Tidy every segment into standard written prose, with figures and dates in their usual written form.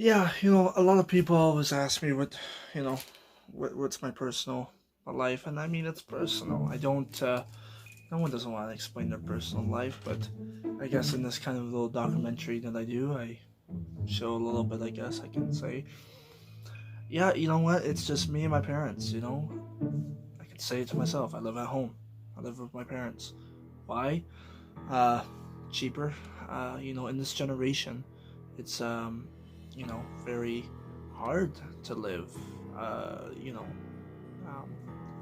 Yeah, a lot of people always ask me you know, what's my personal life, and I mean it's personal. I don't. No one doesn't want to explain their personal life, but I guess in this kind of little documentary that I do, I show a little bit. I guess I can say, yeah, you know what? It's just me and my parents. I can say it to myself. I live at home. I live with my parents. Why? Uh, Cheaper. In this generation, it's very hard to live. You know, um,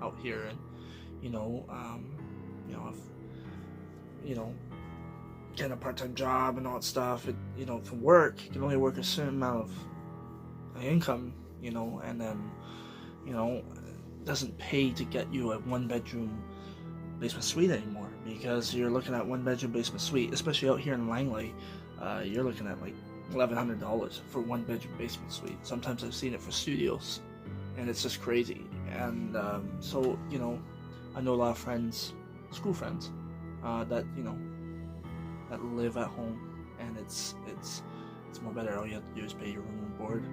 out here, and you know, um, if you know, getting a part-time job and all that stuff. From work, you can only work a certain amount of income. And then it doesn't pay to get you a one-bedroom basement suite anymore, because you're looking at one bedroom basement suite, especially out here in Langley. You're looking at like $1,100 for one bedroom basement suite. Sometimes I've seen it for studios, and it's just crazy. And I know a lot of friends, school friends, that that live at home, and it's more better. All you have to do is pay your room and board,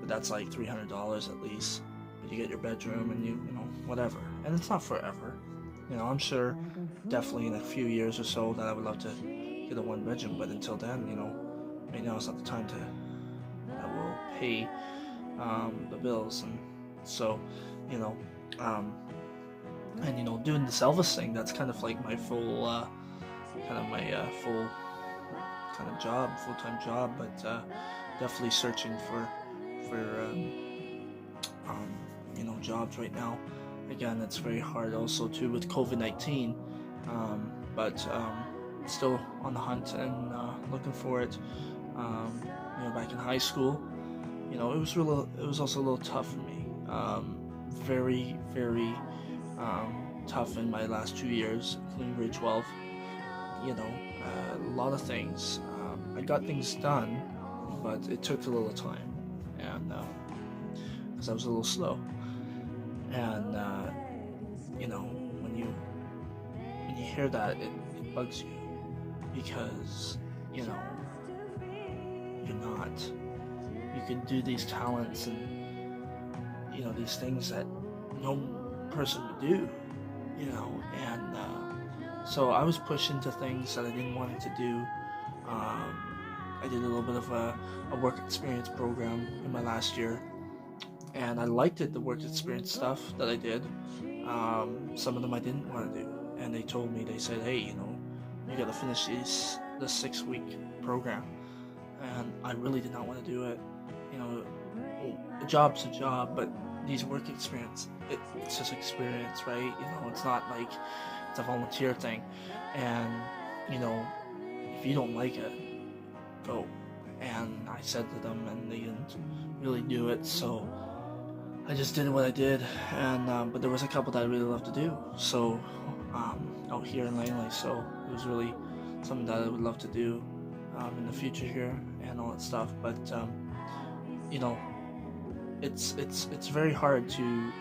but that's like $300 at least. But you get your bedroom and whatever, and it's not forever. I'm sure definitely in a few years or so that I would love to get a one bedroom, but until then, right now it's not the time that will pay the bills. And so, you know, um, doing this Elvis thing, that's kind of like my full, full kind of job, full time job, but definitely searching for jobs right now. Again, it's very hard also too with COVID-19, but still on the hunt and looking for it. Back in high school, it was also a little tough for me. Very, very tough in my last 2 years, including grade 12. A lot of things. I got things done, but it took a little time, and because I was a little slow. And you know, when you hear that, it bugs you, because you know you're not. You can do these talents and these things that no person would do. And so I was pushed into things that I didn't want to do. I did a little bit of a work experience program in my last year, and I liked it, the work experience stuff that I did. Some of them I didn't want to do, and they said, hey, you got to finish the 6 week program, and I really did not want to do it. A job's a job, but these work experience, it's just experience, right? It's not like it's a volunteer thing, and if you don't like it, go. And I said to them, and they didn't really do it, so I just did what I did. And but there was a couple that I really loved to do, so out here in Langley, so it was really something that I would love to do in the future here and all that stuff. But you know, it's very hard to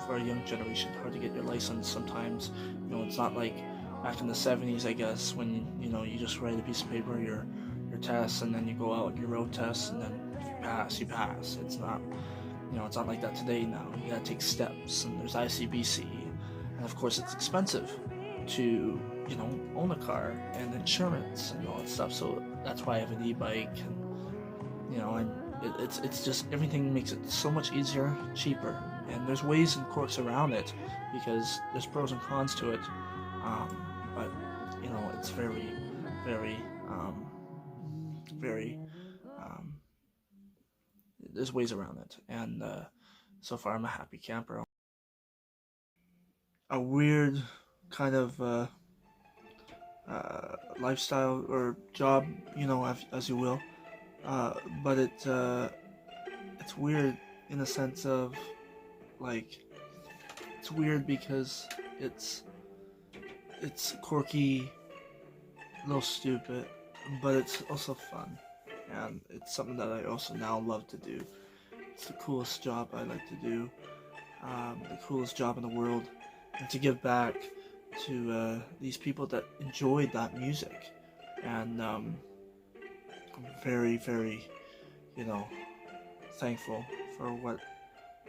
for a young generation, hard to get your license sometimes. It's not like back in the 70s, I guess, when you just write a piece of paper, your tests, and then you go out and you road tests, and then if you pass. It's not like that today. Now you gotta take steps, and there's ICBC, and of course it's expensive to own a car and insurance and all that stuff. So that's why I have an e-bike, and it's just, everything makes it so much easier, cheaper, and there's ways and quirks around it, because there's pros and cons to it. But it's very, very, very. There's ways around it, and so far I'm a happy camper. A weird kind of lifestyle or job, as you will, uh, but it's weird in the sense of, like, it's weird because it's quirky, a little stupid, but it's also fun, and it's something that I also now love to do. It's the coolest job I like to do, the coolest job in the world, and to give back to these people that enjoyed that music. And I'm very, very, you know, thankful for what,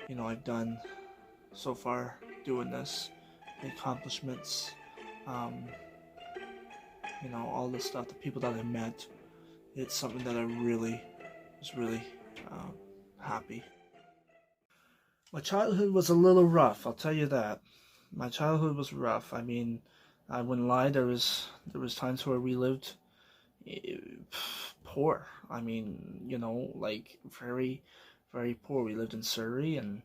I've done so far doing this, the accomplishments, um, all the stuff, the people that I met. It's something that I really was really um, happy. My childhood was a little rough, I'll tell you that. My childhood was rough. I mean, I wouldn't lie. There was times where we lived eh, poor. I mean, like very, very poor. We lived in Surrey, and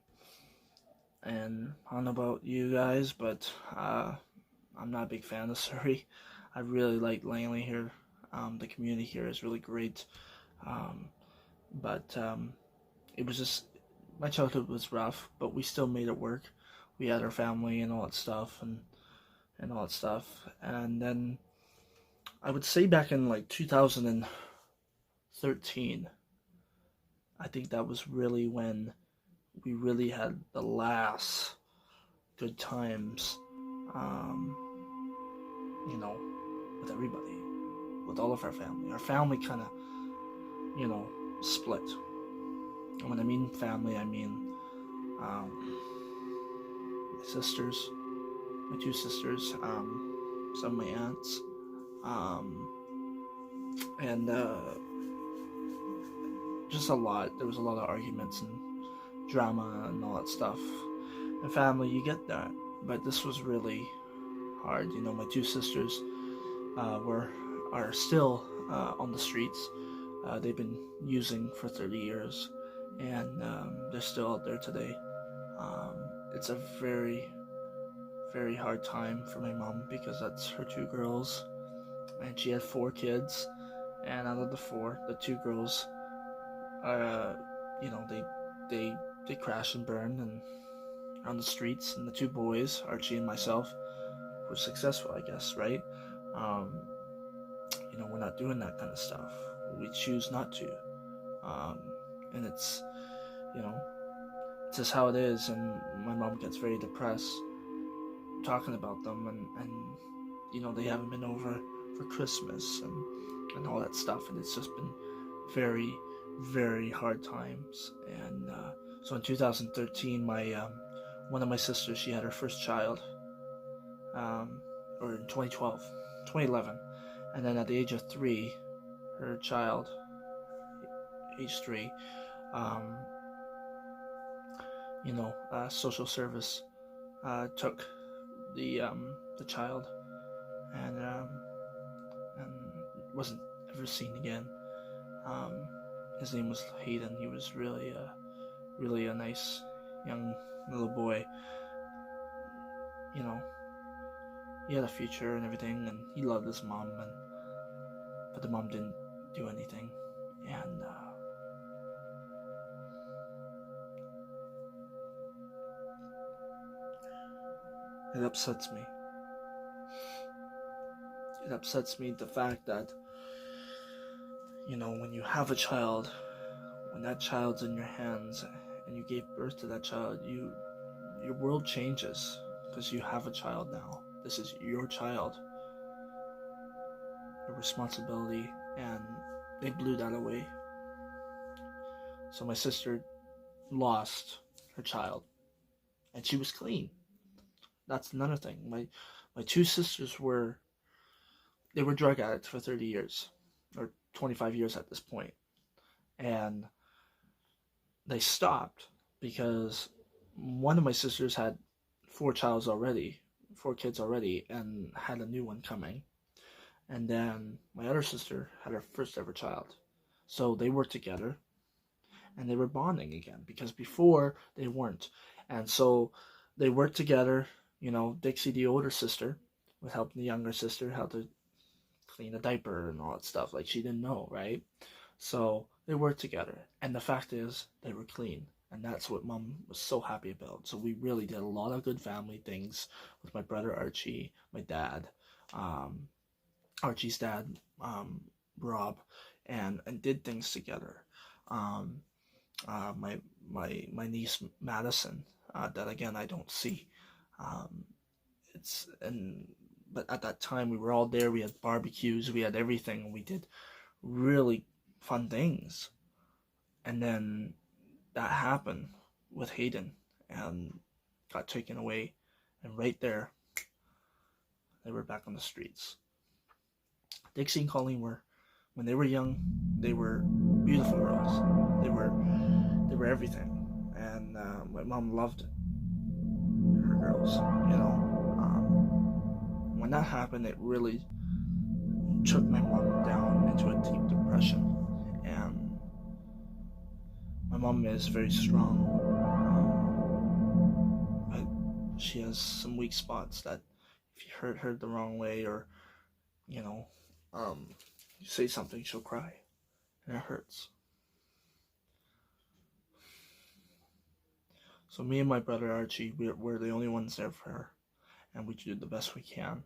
I don't know about you guys, but I'm not a big fan of Surrey. I really like Langley here. The community here is really great. Um, but it was just, my childhood was rough, but we still made it work. We had our family and all that stuff, and all that stuff. And then I would say back in like 2013, I think that was really when we really had the last good times, um, you know, with everybody, with all of our family. Our family kind of, split. And when I mean family, I mean my sisters, my two sisters, some of my aunts, and just a lot. There was a lot of arguments and drama and all that stuff. And family, you get that, but this was really hard. My two sisters are still on the streets. They've been using for 30 years, and they're still out there today. It's a very, very hard time for my mom because that's her two girls, and she had 4 kids, and out of the 4, the 2 girls are, they crash and burn and on the streets, and the 2 boys, Archie and myself, were successful, I guess, right? Um, we're not doing that kind of stuff. We choose not to, and it's, it's just how it is. And my mom gets very depressed talking about them, and they haven't been over for Christmas and all that stuff, and it's just been very, very hard times. And so in 2013, my one of my sisters, she had her first child, or in 2011, and then at the age of 3, her child, age 3, social service took the child, and wasn't ever seen again. His name was Hayden. He was really a nice young little boy. He had a future and everything, and he loved his mom, but the mom didn't do anything, and it upsets me. It upsets me, the fact that, when you have a child, when that child's in your hands and you gave birth to that child, your world changes because you have a child now. This is your child, your responsibility, and they blew that away. So my sister lost her child, and she was clean. That's another thing. My 2 sisters were drug addicts for 30 years, or 25 years at this point. And they stopped because one of my sisters had 4 kids already, and had a new one coming. And then my other sister had her first ever child. So they were together, and they were bonding again, because before they weren't. And so they worked together. Dixie, the older sister, was helping the younger sister how to clean a diaper and all that stuff. Like, she didn't know, right? So they worked together, and the fact is, they were clean, and that's what Mom was so happy about. So we really did a lot of good family things with my brother Archie, my dad, Archie's dad, Rob, and did things together. My niece Madison, that again I don't see. But at that time we were all there. We had barbecues, we had everything, and we did really fun things. And then that happened with Hayden and got taken away. And right there, they were back on the streets. Dixie and Colleen were, when they were young, they were beautiful girls. They were everything. And my mom loved her girls, you know. When that happened, it really took my mom down into a deep depression. And my mom is very strong, but she has some weak spots that if you hurt her the wrong way, or you know, you say something, she'll cry, and it hurts. So me and my brother Archie, we're the only ones there for her, and we do the best we can.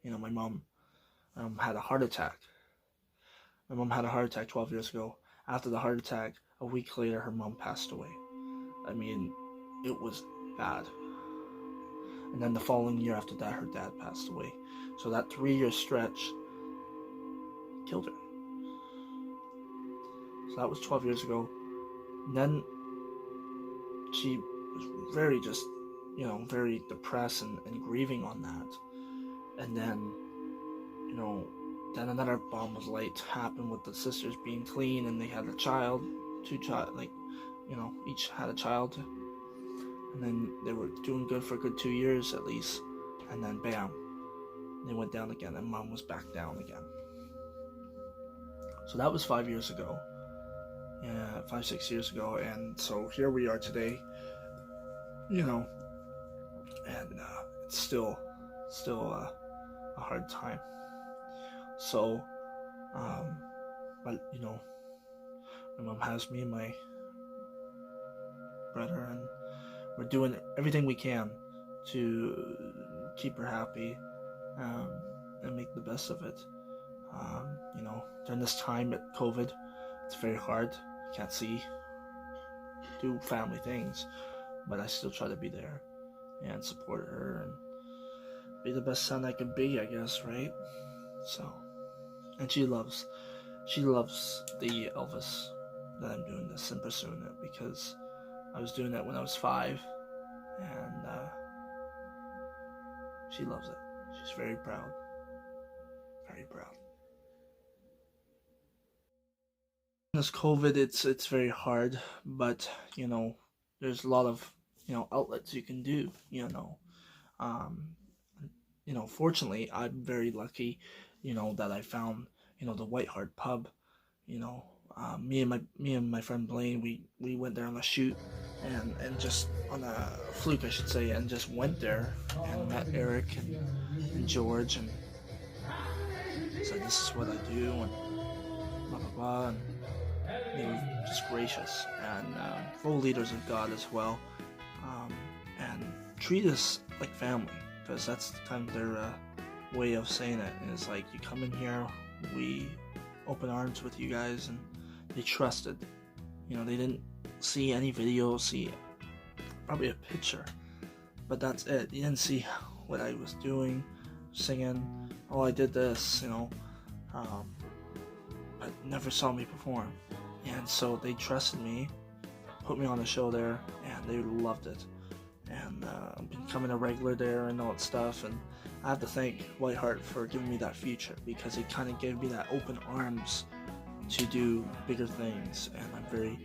You know, my mom had a heart attack. My mom had a heart attack 12 years ago. After the heart attack, a week later, her mom passed away. I mean, it was bad. And then the following year after that, her dad passed away. So that 3-year stretch killed her. So that was 12 years ago. And then she was very just, you know, very depressed and grieving on that. And then, you know, then another bomb was light happened with the sisters being clean, and they had a child, like, you know, each had a child. And then they were doing good for a good 2 years at least. And then bam, they went down again, and mom was back down again. So that was 5 years ago. Yeah, 5-6 years ago. And so here we are today, you know, and it's still a hard time. So, but you know, my mom has me and my brother, and we're doing everything we can to keep her happy, and make the best of it. You know, during this time at COVID, it's very hard. You can't do family things, but I still try to be there and support her and be the best son I can be, I guess, right? So, and she loves the Elvis that I'm doing this and pursuing it, because I was doing it when I was 5, and she loves it. She's very proud. Very proud. This COVID, it's very hard, but you know, there's a lot of, you know, outlets you can do. You know, fortunately, I'm very lucky, you know, that I found, you know, the White Hart pub. You know, me and my friend Blaine, we went there on a shoot, and just on a fluke, I should say, and just went there and met Eric and George, and said, this is what I do, and blah blah blah, and they were just gracious and full leaders of God as well, and treat us like family, because that's kind of their way of saying it. And it's like, you come in here, we open arms with you guys, and they trusted. You know, they didn't see any video, see probably a picture, but that's it. You didn't see what I was doing, singing. Oh, I did this, you know, but never saw me perform. And so they trusted me, put me on a show there, and they loved it. And I've been becoming a regular there and all that stuff. And I have to thank White Hart for giving me that future, because it kind of gave me that open arms to do bigger things. And I'm very,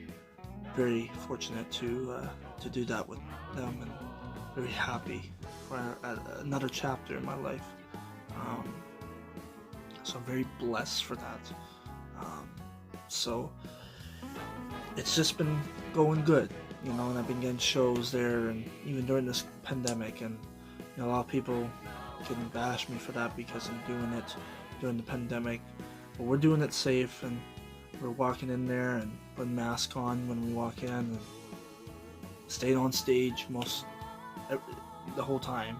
very fortunate to do that with them, and very happy for another chapter in my life. So I'm very blessed for that. So it's just been going good, you know, and I've been getting shows there, and even during this pandemic, and you know, a lot of people can bash me for that because I'm doing it during the pandemic, but we're doing it safe, and we're walking in there and putting masks on when we walk in, and staying on stage the whole time,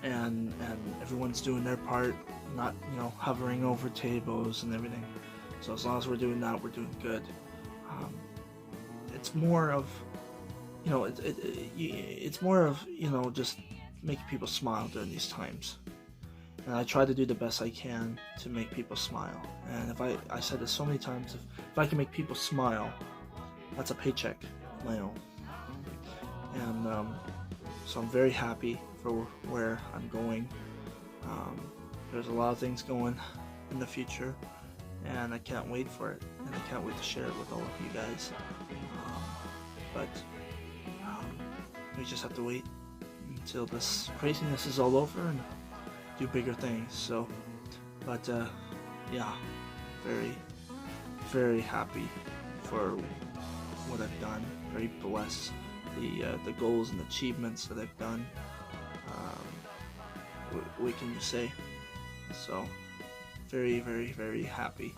and everyone's doing their part, not, you know, hovering over tables and everything. So as long as we're doing that, we're doing good. It's more of, you know, it's more of, you know, just making people smile during these times. and I try to do the best I can to make people smile. And if I said this so many times, if I can make people smile, that's a paycheck of my own. And so I'm very happy for where I'm going. There's a lot of things going in the future, and I can't wait for it, and I can't wait to share it with all of you guys. But we just have to wait until this craziness is all over and do bigger things. So, but yeah, very, very happy for what I've done. Very blessed. The goals and achievements that I've done. What can you say? So, very, very, very happy